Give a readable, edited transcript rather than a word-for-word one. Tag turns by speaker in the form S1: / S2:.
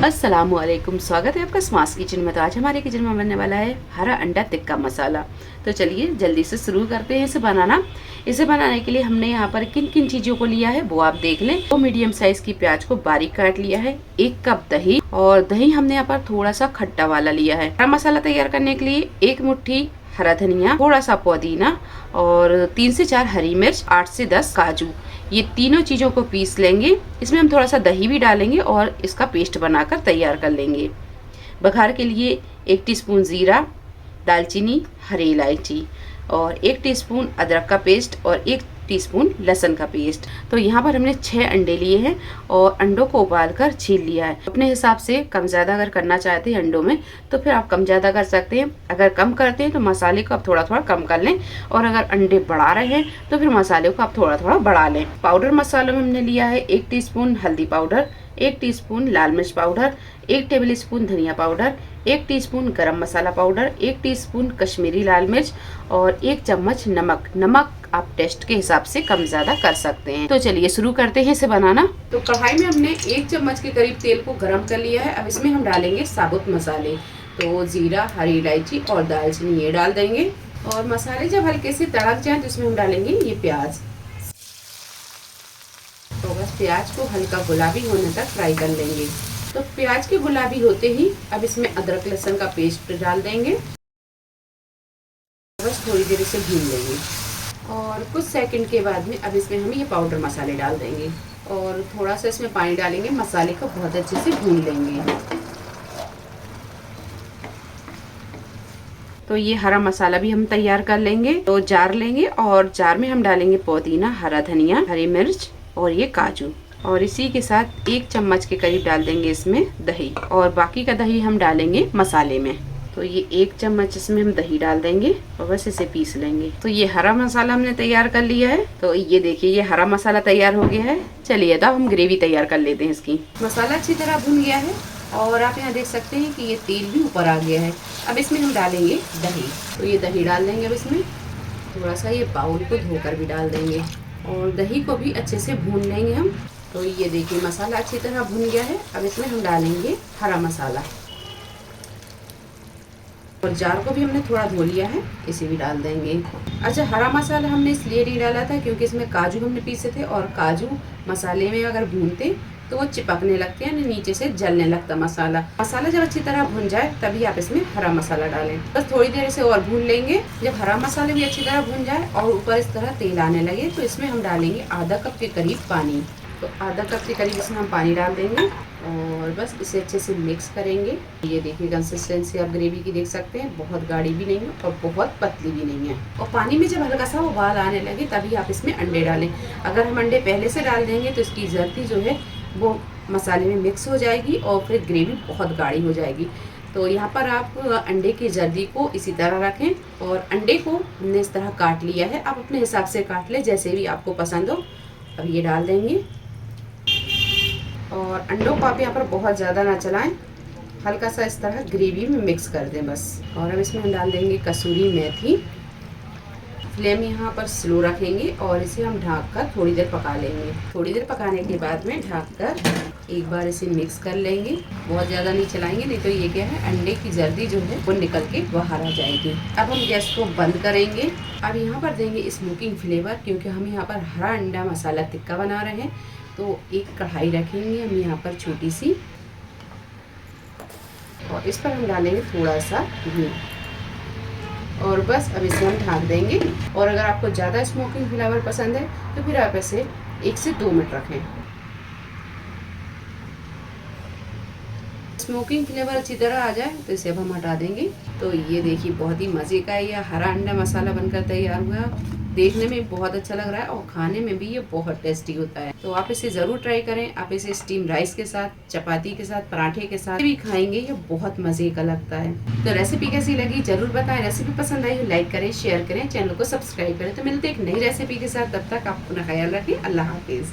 S1: अस्सलामुअलैकुम, स्वागत है आपका स्मास किचन में। तो आज हमारे किचन में बनने वाला है हरा अंडा टिक्का मसाला। तो चलिए जल्दी से शुरू करते हैं इसे बनाना। इसे बनाने के लिए हमने यहाँ पर किन किन चीज़ों को लिया है वो आप देख लें। तो मीडियम साइज की प्याज को बारीक काट लिया है, 1 कप दही, और दही हमने यहाँ पर थोड़ा सा खट्टा वाला लिया है। हरा मसाला तैयार करने के लिए 1 मुट्ठी हरा धनिया, थोड़ा सा पुदीना और 3 से 4 हरी मिर्च, 8 से 10 काजू। ये तीनों चीजों को पीस लेंगे। इसमें हम थोड़ा सा दही भी डालेंगे और इसका पेस्ट बनाकर तैयार कर लेंगे। बघार के लिए 1 टीस्पून जीरा, दालचीनी, हरी इलायची और 1 टीस्पून अदरक का पेस्ट और 1 टीस्पून लहसुन का पेस्ट। तो यहाँ पर हमने 6 अंडे लिए हैं और अंडों को उबालकर छील लिया है। अपने हिसाब से कम ज़्यादा अगर करना चाहते हैं अंडों में तो फिर आप कम ज़्यादा कर सकते हैं। अगर कम करते हैं तो मसाले को आप थोड़ा थोड़ा कम कर लें, और अगर अंडे बढ़ा रहे हैं तो फिर मसाले को आप थोड़ा थोड़ा बढ़ा लें। पाउडर मसालों में हमने लिया है 1 टीस्पून हल्दी पाउडर, 1 टीस्पून लाल मिर्च पाउडर, 1 टेबल स्पून धनिया पाउडर, 1 टीस्पून गरम मसाला पाउडर, 1 टीस्पून कश्मीरी लाल मिर्च और 1 चम्मच नमक। नमक आप टेस्ट के हिसाब से कम ज्यादा कर सकते हैं। तो चलिए शुरू करते हैं इसे बनाना। तो कढ़ाई में हमने 1 चम्मच के करीब तेल को गरम कर लिया है। अब इसमें हम डालेंगे साबुत मसाले। तो जीरा, हरी इलायची और दालचीनी ये डाल देंगे। और मसाले जब हल्के से तड़क जाए तो इसमें हम डालेंगे ये प्याज। तो बस प्याज को हल्का गुलाबी होने तक फ्राई कर लेंगे। तो प्याज के गुलाबी होते ही अब इसमें अदरक लहसुन का पेस्ट डाल देंगे। बस थोड़ी देर इसे भून लेंगे और कुछ सेकंड के बाद में अब इसमें हम ये पाउडर मसाले डाल देंगे और थोड़ा सा इसमें पानी डालेंगे। मसाले को बहुत अच्छे से भून लेंगे। तो ये हरा मसाला भी हम तैयार कर लेंगे। तो जार लेंगे और जार में हम डालेंगे पुदीना, हरा धनिया, हरी मिर्च और ये काजू, और इसी के साथ 1 चम्मच के करीब डाल देंगे इसमें दही, और बाकी का दही हम डालेंगे मसाले में। तो ये 1 चम्मच इसमें हम दही डाल देंगे और बस इसे पीस लेंगे। तो ये हरा मसाला हमने तैयार कर लिया है। तो ये देखिए ये हरा मसाला तैयार हो गया है। चलिए तो हम ग्रेवी तैयार कर लेते हैं इसकी। मसाला अच्छी तरह भुन गया है और आप यहाँ देख सकते हैं कि ये तेल भी ऊपर आ गया है। अब इसमें हम डालेंगे दही। तो ये दही डाल देंगे। अब इसमें थोड़ा सा ये बाउल को धोकर भी डाल देंगे और दही को भी अच्छे से भून लेंगे हम। तो ये देखिए मसाला अच्छी तरह भुन गया है। अब इसमें हम डालेंगे हरा मसाला और जार को भी हमने थोड़ा धो लिया है, इसे भी डाल देंगे। अच्छा, हरा मसाला हमने इसलिए नहीं डाला था क्योंकि इसमें काजू हमने पीसे थे और काजू मसाले में अगर भूनते तो वो चिपकने लगते हैं, नीचे से जलने लगता मसाला। मसाला जब अच्छी तरह भुन जाए तभी आप इसमें हरा मसाला डालें। बस थोड़ी देर इसे और भून लेंगे। जब हरा मसाला भी अच्छी तरह भुन जाए और ऊपर इस तरह तेल आने लगे तो इसमें हम डालेंगे आधा कप के करीब पानी। तो आधा कप के करीब इसमें हम पानी डाल देंगे और बस इसे अच्छे से मिक्स करेंगे। ये देखिए कंसिस्टेंसी आप ग्रेवी की देख सकते हैं, बहुत गाढ़ी भी नहीं है और बहुत पतली भी नहीं है। और पानी में जब हल्का सा उबाल आने लगे तभी आप इसमें अंडे डालें। अगर हम अंडे पहले से डाल देंगे तो इसकी जर्दी जो है वो मसाले में मिक्स हो जाएगी और फिर ग्रेवी बहुत गाढ़ी हो जाएगी। तो यहाँ पर आप अंडे की जर्दी को इसी तरह रखें और अंडे को हमने इस तरह काट लिया है। आप अपने हिसाब से काट लें जैसे भी आपको पसंद हो। अब ये डाल देंगे और अंडों को आप यहाँ पर बहुत ज़्यादा ना चलाएं, हल्का सा इस तरह ग्रेवी में मिक्स कर दें बस। और अब इसमें हम डाल देंगे कसूरी मेथी। फ्लेम यहाँ पर स्लो रखेंगे और इसे हम ढक कर थोड़ी देर पका लेंगे। थोड़ी देर पकाने के बाद में ढक कर एक बार इसे मिक्स कर लेंगे। बहुत ज़्यादा नहीं चलाएंगे, नहीं तो ये क्या है अंडे की जर्दी जो है वो निकल के बाहर आ जाएगी। अब हम गैस को बंद करेंगे। अब यहाँ पर देंगे स्मोकिंग फ्लेवर, क्योंकि हम यहाँ पर हरा अंडा मसाला टिक्का बना रहे हैं। तो एक कढ़ाई रखेंगे हम यहाँ पर छोटी सी और इस पर हम डालेंगे थोड़ा सा घी और बस अब इसे हम ढक देंगे। और अगर आपको ज़्यादा स्मोकिंग फ्लेवर पसंद है तो फिर आप इसे 1 से 2 मिनट रखें। स्मोकिंग फ्लेवर अच्छी तरह आ जाए तो इसे अब हम हटा देंगे। तो ये देखिए बहुत ही मज़े का ये हरा अंडा मसाला बनकर तैयार हुआ है। देखने में बहुत अच्छा लग रहा है और खाने में भी ये बहुत टेस्टी होता है। तो आप इसे ज़रूर ट्राई करें। आप इसे स्टीम राइस के साथ, चपाती के साथ, पराठे के साथ भी खाएंगे, ये बहुत मज़े का लगता है। तो रेसिपी कैसी लगी ज़रूर बताएं। रेसिपी पसंद आई तो लाइक करें, शेयर करें, चैनल को सब्सक्राइब करें। तो मिलते एक नई रेसिपी के साथ, तब तक आप अपना ख्याल रखें। अल्लाह हाफिज़।